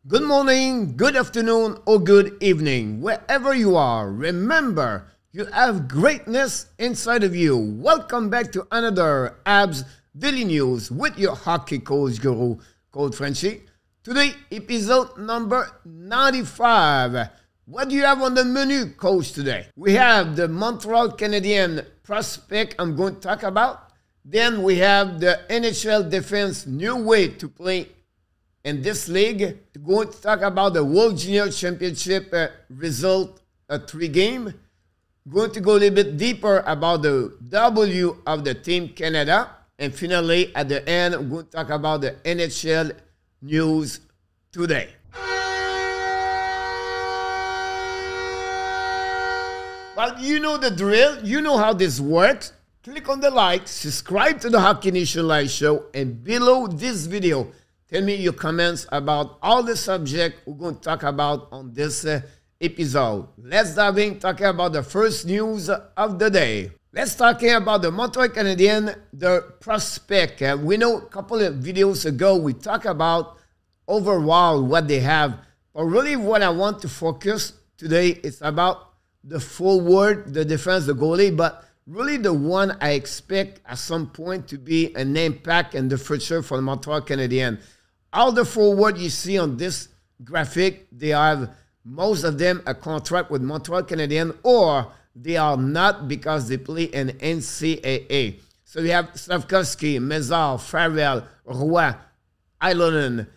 Good morning, good afternoon, or good evening, wherever you are. Remember, you have greatness inside of you. Welcome back to another Habs Daily News with your hockey coach guru called FRENCHY. Today, episode number 95. What do you have on the menu, coach, today? We have the Montreal Canadiens prospect I'm going to talk about. Then we have the NHL defense new way to play in this league. We're going to talk about the World Junior Championship result, a 3-game. Going to go a little bit deeper about the W of the Team Canada. And finally, at the end, we're going to talk about the NHL news today. Well, you know the drill. You know how this works. Click on the like, subscribe to the Hockey Nation Live Show, and below this video, tell me your comments about all the subjects we're going to talk about on this episode. Let's dive in talking about the first news of the day. Let's talk about the Montreal Canadiens, the prospect. We know a couple of videos ago we talked about overall what they have. But really what I want to focus today is about the forward, the defense, the goalie, but really the one I expect at some point to be an impact in the future for the Montreal Canadiens. All the forward you see on this graphic, they have, most of them, a contract with Montreal Canadiens, or they are not because they play in NCAA. So you have Slavkovsky, Mézard, Farrell, Roy, Ilonen,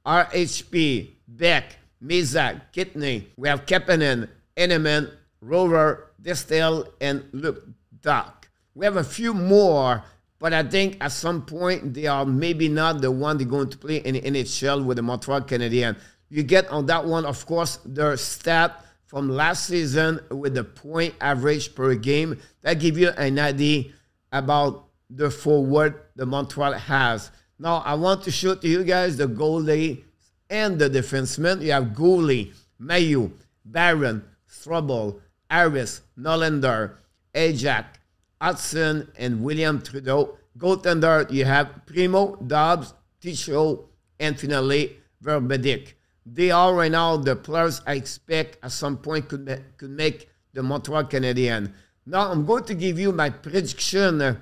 RHP, Beck, Mezak, Kitney. We have Kapanen, Eneman, Rover, Destel, and Luke Doc. We have a few more, but I think at some point they are maybe not the one they're going to play in the NHL with the Montreal Canadiens. You get on that one, of course, their stat from last season with the point average per game. That gives you an idea about the forward the Montreal has. Now, I want to show to you guys the goalie and the defensemen. You have goalie, Mailloux, Barron, Strobel, Harris, Nollander, Ajak, Hudson, and William Trudeau. Goaltender, you have Primo, Dobbs, Ticho, and finally, Verbedik. They are right now the players I expect at some point could make the Montreal Canadiens. Now, I'm going to give you my prediction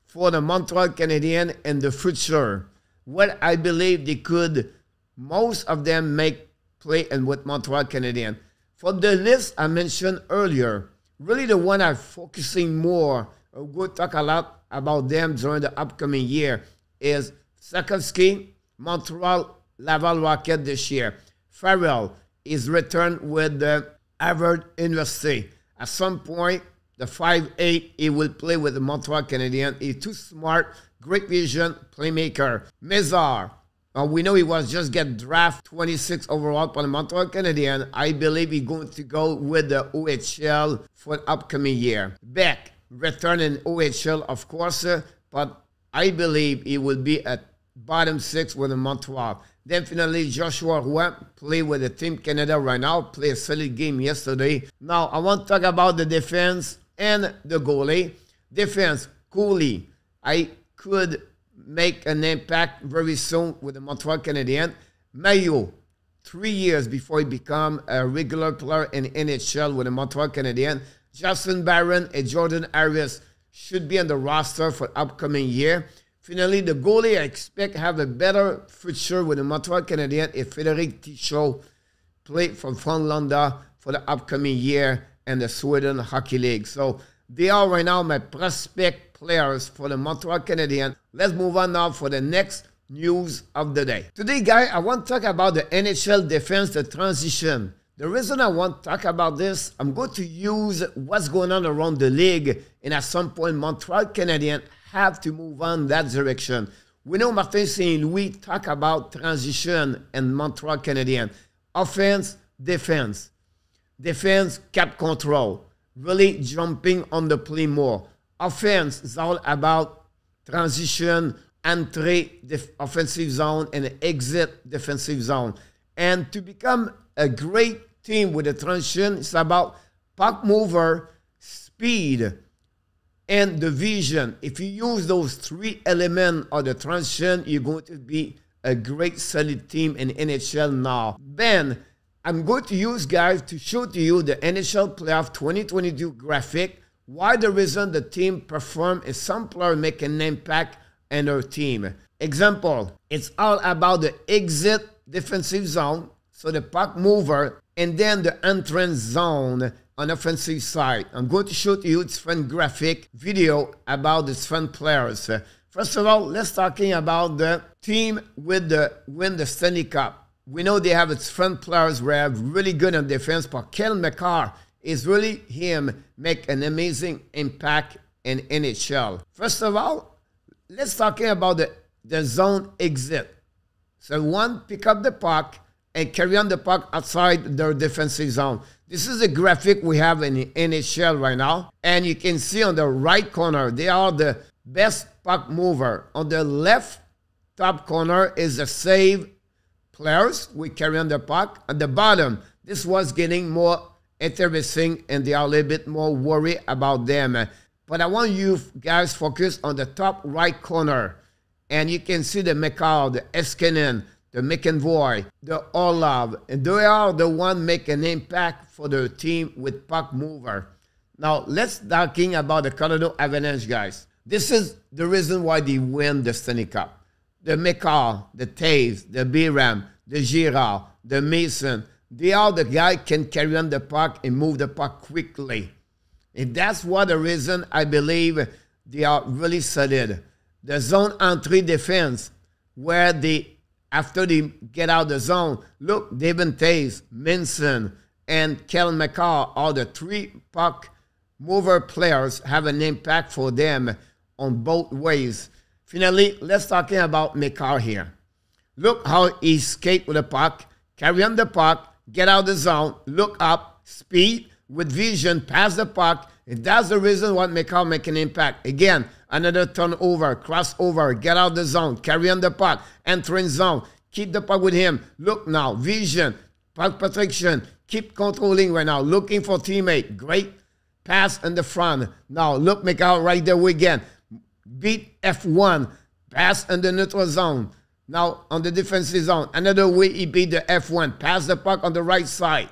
for the Montreal Canadiens in the future. What I believe they could, most of them, make play in with Montreal Canadiens. For the list I mentioned earlier, really the one I'm focusing more, I'm going to talk a lot about them during the upcoming year, is Slavkovsky, Montreal Laval Rocket this year. Farrell is returned with the Harvard University. At some point, the 5'8", he will play with the Montreal Canadiens. He's too smart, great vision, playmaker. Mézard. We know he was just get drafted 26 overall for the Montreal Canadiens. I believe he's going to go with the OHL for the upcoming year. Beck, return in OHL, of course, but I believe he will be at bottom 6 with the Montreal. Then finally, Joshua Roy play with the Team Canada right now, play a solid game yesterday. Now, I want to talk about the defense and the goalie. Defense, Cooley. I could make an impact very soon with the Montreal Canadiens. Mailloux, 3 years before he become a regular player in NHL with the Montreal Canadiens. Justin Barron and Jordan Harris should be on the roster for upcoming year. Finally, the goalie I expect have a better future with the Montreal Canadiens if Frédéric Ticho play from Finlanda for the upcoming year in the Sweden Hockey League. So they are right now my prospect players for the Montreal Canadiens. Let's move on now for the next news of the day. Today, guys, I want to talk about the NHL defense, the transition. The reason I want to talk about this, I'm going to use what's going on around the league, and at some point, Montreal Canadiens have to move on that direction. We know Martin St. Louis talk about transition and Montreal Canadiens. Offense, defense. Defense, cap control. Really jumping on the play more. Offense is all about transition, entry, offensive zone, and exit defensive zone. And to become a great team with the transition, it's about puck mover, speed, and the vision. If you use those three elements of the transition, you're going to be a great solid team in NHL now. Then I'm going to use, guys, to show to you the NHL Playoff 2022 graphic. Why the reason the team perform is some player make an impact in their team. Example, it's all about the exit defensive zone, so the puck mover, and then the entrance zone on offensive side. I'm going to show to you different graphic video about the different players. First of all, let's talking about the team with the win the Stanley Cup. We know they have its front players who are really good on defense, but Cale Makar is really him make an amazing impact in NHL. First of all, let's talking about the zone exit. So one, pick up the puck and carry on the puck outside their defensive zone. This is a graphic we have in the NHL right now. And you can see on the right corner, they are the best puck mover. On the left top corner is the save players. We carry on the puck. At the bottom, this was getting more interesting and they are a little bit more worried about them. But I want you guys focus on the top right corner. And you can see the McCall, the Eskinen, the McEnvoy, the Orlov. And they are the one make an impact for the team with puck mover. Now, let's talking about the Colorado Avalanche, guys. This is the reason why they win the Stanley Cup. The McCall, the Taves, the Biram, the Girard, the Mason, they are the guy can carry on the puck and move the puck quickly. And that's what the reason I believe they are really solid. The zone entry defense, where they, after they get out the zone, look, David Taves, Minson, and Cale Makar are the three puck mover players have an impact for them on both ways. Finally, let's talking about Makar here. Look how he skate with the puck, carry on the puck, get out the zone, look up, speed, with vision, pass the puck. And that's the reason why Makar make an impact. Again, another turnover, crossover, get out the zone, carry on the puck, enter in zone, keep the puck with him. Look now, vision, puck protection, keep controlling right now, looking for teammate. Great pass in the front. Now look, Makar right there again. Beat F1, pass in the neutral zone. Now on the defensive zone, another way he beat the F1, pass the puck on the right side.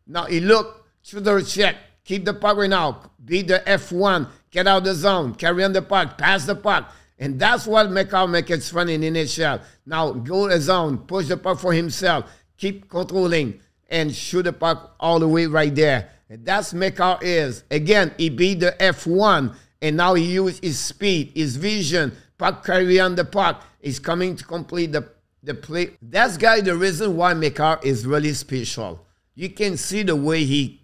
Now he look, shooter check, keep the puck right now, beat the F1, get out the zone, carry on the puck, pass the puck. And that's what Makar makes it fun in NHL. Now go to the zone, push the puck for himself, keep controlling, and shoot the puck all the way right there. And that's Makar is. Again, he beat the F1, and now he used his speed, his vision, puck carry on the puck. He's coming to complete the play. That's, guy, the reason why Makar is really special. You can see the way he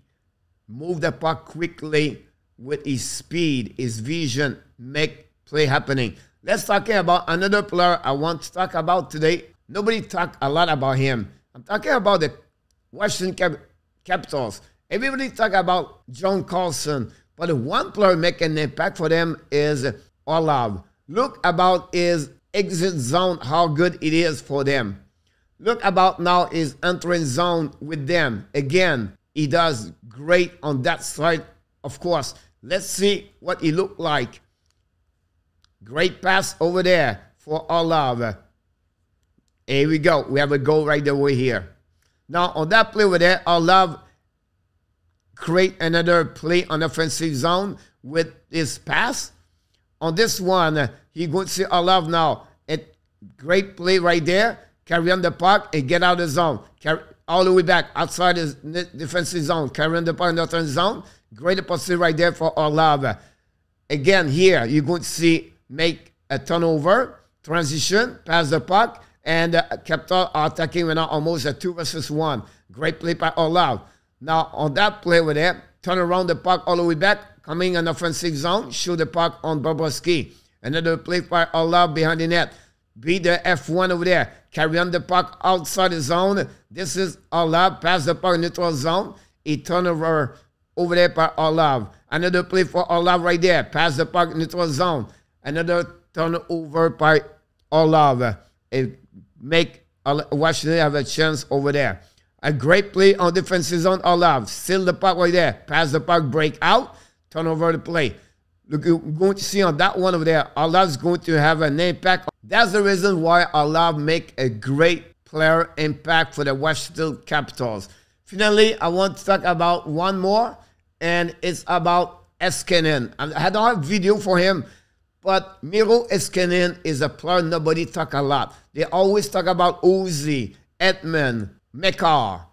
moved the puck quickly with his speed, his vision, make play happening. Let's talk about another player I want to talk about today. Nobody talk a lot about him. I'm talking about the Washington Capitals. Everybody talk about John Carlson, but the one player making an impact for them is Orlov. Look about his exit zone, how good it is for them. Look about now his entering zone with them. Again, he does great on that side, of course. Let's see what he looked like. Great pass over there for Orlov. Here we go. We have a goal right away here. Now, on that play over there, Orlov create another play on offensive zone with his pass. On this one, he going to see Orlov now. A great play right there. Carry on the puck and get out of the zone. Carry all the way back outside his defensive zone. Carry on the puck in the offensive zone. Great opportunity right there for Orlov. Again, here, you're going to see make a turnover, transition, pass the puck, and Capitals are attacking right now almost a 2 versus 1. Great play by Orlov. Now, on that play over there, turn around the puck all the way back, coming in offensive zone, shoot the puck on Bobrovsky. Another play by Orlov behind the net. Beat the F1 over there. Carry on the puck outside the zone. This is Orlov, pass the puck neutral zone. He turn over there by Orlov. Another play for Orlov right there. Pass the puck neutral zone. Another turnover by Orlov. It make Washington have a chance over there. A great play on defensive zone, Orlov. Steal the puck right there. Pass the puck, break out. Turn over the play. Look, you're going to see on that one over there, Orlov's going to have an impact That's the reason why Allah make a great player impact for the Washington Capitals. Finally, I want to talk about one more, and it's about Eskinen. I don't have a video for him, but Miro Eskinen is a player nobody talk a lot. They always talk about Ozzy, Edmund, Mekar,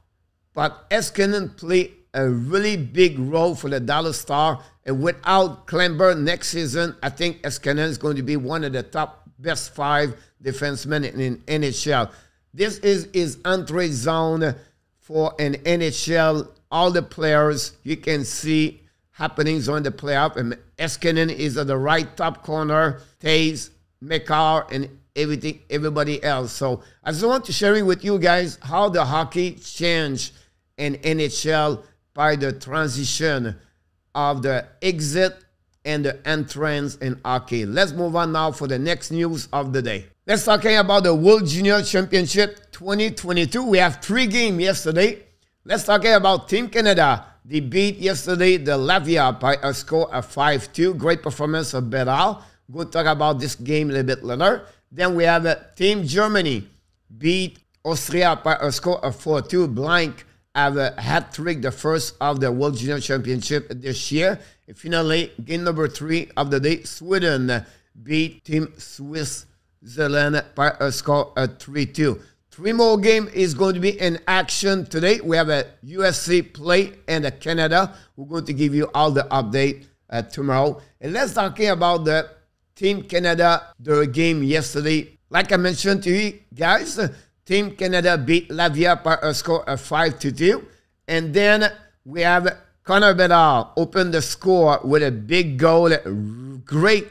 but Eskinen play a really big role for the Dallas Stars, and without Klember next season, I think Eskinen is going to be one of the top best 5 defensemen in NHL. This is his entry zone for an NHL. All the players you can see happenings on the playoff, and Eskinen is at the right top corner, Taze, Mekar, and everybody else. So I just want to share with you guys how the hockey changed in NHL by the transition of the exit and the entrance in hockey. Let's move on now for the next news of the day. Let's talk about the World Junior Championship 2022. We have 3 games yesterday. Let's talk about Team Canada. They beat yesterday the Latvia by a score of 5-2. Great performance of Bedard. We'll talk about this game a little bit later. Then we have Team Germany beat Austria by a score of 4-2. Blank have a hat-trick, the first of the World Junior Championship this year. And finally, game number 3 of the day, Sweden beat Team Switzerland by a score of 3-2. 3 more games is going to be in action today. We have a USA play and a Canada. We're going to give you all the update tomorrow. And let's talk about the Team Canada, their game yesterday. Like I mentioned to you guys, Team Canada beat Latvia by a score of 5-2. And then we have Connor Bedard open the score with a big goal. Great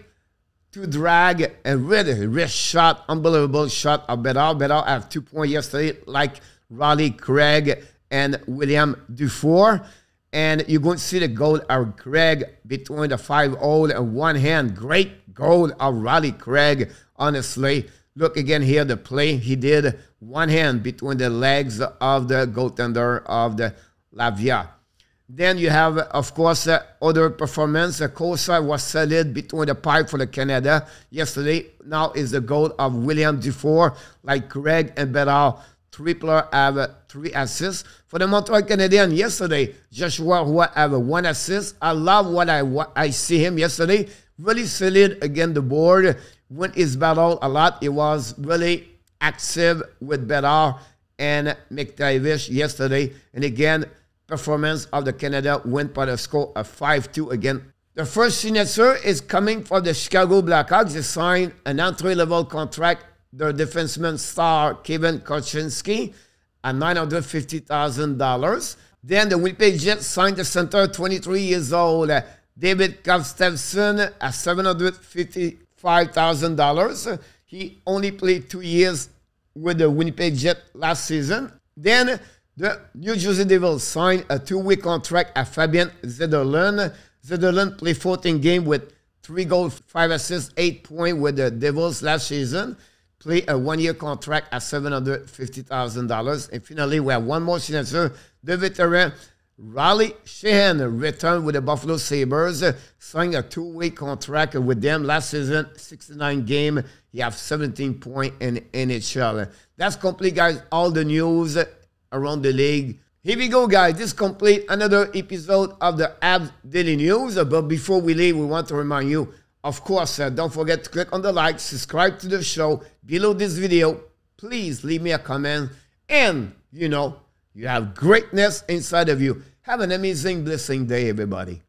to drag, a really wrist shot, unbelievable shot of Bedard. Bedard had 2 points yesterday, like Riley Craig and William Dufour. And you're going to see the goal of Craig between the 5-hole and one hand. Great goal of Riley Craig, honestly. Look again here, the play he did, one hand between the legs of the goaltender of the Latvia. Then you have, of course, other performance. Kosa was solid between the pipe for the Canada yesterday. Now is the goal of William Dufour, like Craig and Bedard. 3 players have 3 assists. For the Montreal Canadiens yesterday, Joshua Roy have 1 assist. I love what I see him yesterday. Really solid against the board. Win his battle a lot. He was really active with Bedard and McTavish yesterday. And again, performance of the Canada went by the score of 5-2 again. The first signature is coming from the Chicago Blackhawks. They signed an entry-level contract. Their defenseman star, Kevin Korchinski, at $950,000. Then the Winnipeg Jets signed the center, 23 years old, David Gustafsson, at $755,000. He only played 2 years with the Winnipeg Jets last season. Then the New Jersey Devils signed a 2-week contract at Fabian Zederlund. Zederlund played 14 games with 3 goals, 5 assists, 8 points with the Devils last season. Play a 1-year contract at $750,000. And finally, we have one more signature. The veteran Riley Sheehan returned with the Buffalo Sabres, signed a 2-week contract with them last season, 69 games. He has 17 points in NHL. That's complete, guys. All the news around the league. Here we go, guys. This complete another episode of the Habs Daily News. But before we leave, we want to remind you, of course, don't forget to click on the like, subscribe to the show below this video. Please leave me a comment. And, you know, you have greatness inside of you. Have an amazing, blessing day, everybody.